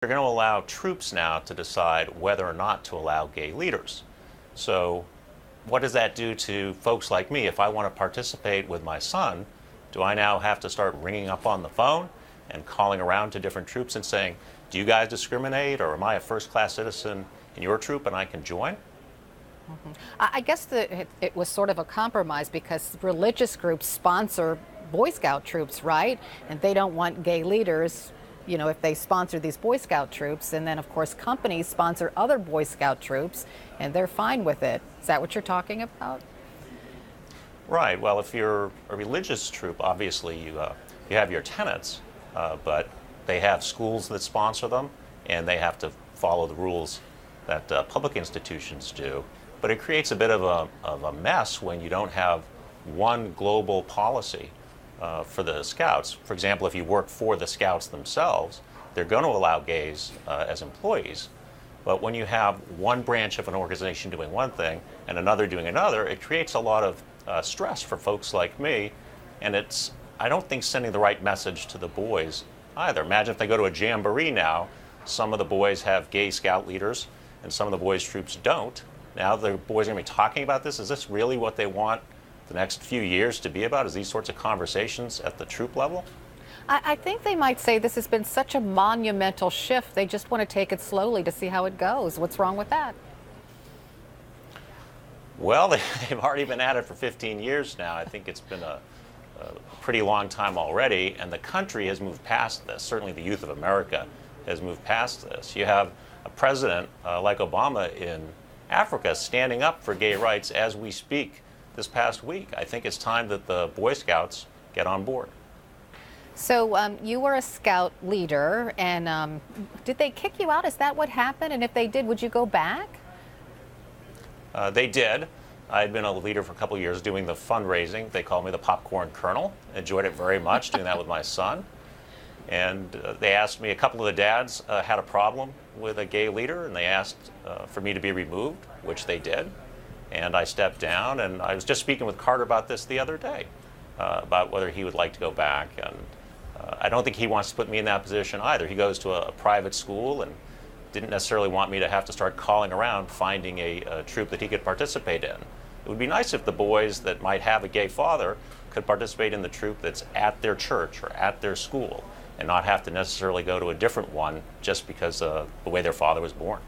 You're going to allow troops now to decide whether or not to allow gay leaders. So what does that do to folks like me? If I want to participate with my son, do I now have to start ringing up on the phone and calling around to different troops and saying, do you guys discriminate, or am I a first-class citizen in your troop and I can join? I guess it was sort of a compromise because religious groups sponsor Boy Scout troops, right? And they don't want gay leaders, if they sponsor these Boy Scout troops. And then, of course, companies sponsor other Boy Scout troops, and they're fine with it. Is that what you're talking about? Right. Well, if you're a religious troop, obviously you have your tenets, but they have schools that sponsor them, and they have to follow the rules that public institutions do. But it creates a bit of a mess when you don't have one global policy for the Scouts. For example, if you work for the Scouts themselves, they're going to allow gays as employees. But when you have one branch of an organization doing one thing and another doing another, it creates a lot of stress for folks like me. And I don't think, sending the right message to the boys either. Imagine if they go to a jamboree now, some of the boys have gay Scout leaders and some of the boys' troops don't. Now the boys are going to be talking about this. Is this really what they want the next few years to be about? Is these sorts of conversations at the troop level? I think they might say this has been such a monumental shift. They just want to take it slowly to see how it goes. What's wrong with that? Well, they've already been at it for 15 years now. I think it's been a pretty long time already, and the country has moved past this. Certainly the youth of America has moved past this. You have a president like Obama in Africa standing up for gay rights as we speak this past week. I think it's time that the Boy Scouts get on board. So you were a Scout leader, and did they kick you out? Is that what happened? And if they did, would you go back? They did. I had been a leader for a couple of years doing the fundraising. They called me the Popcorn Colonel. Enjoyed it very much, doing that with my son. And they asked me, a couple of the dads had a problem with a gay leader, and they asked for me to be removed, which they did. And I stepped down, and I was just speaking with Carter about this the other day, about whether he would like to go back. And I don't think he wants to put me in that position either. He goes to a private school and didn't necessarily want me to have to start calling around finding a troop that he could participate in. It would be nice if the boys that might have a gay father could participate in the troop that's at their church or at their school, and not have to necessarily go to a different one just because of the way their father was born.